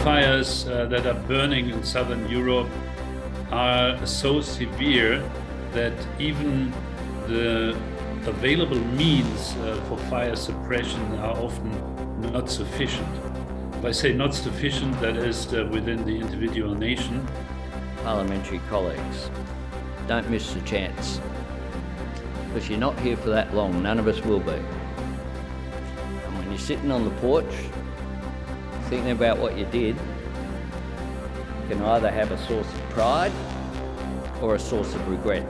wildfires that are burning in southern Europe are so severe that even the available means for fire suppression are often not sufficient. If I say not sufficient, that is within the individual nation. Parliamentary colleagues, don't miss the chance, because you're not here for that long, none of us will be. And when you're sitting on the porch, thinking about what you did, you can either have a source of pride or a source of regret.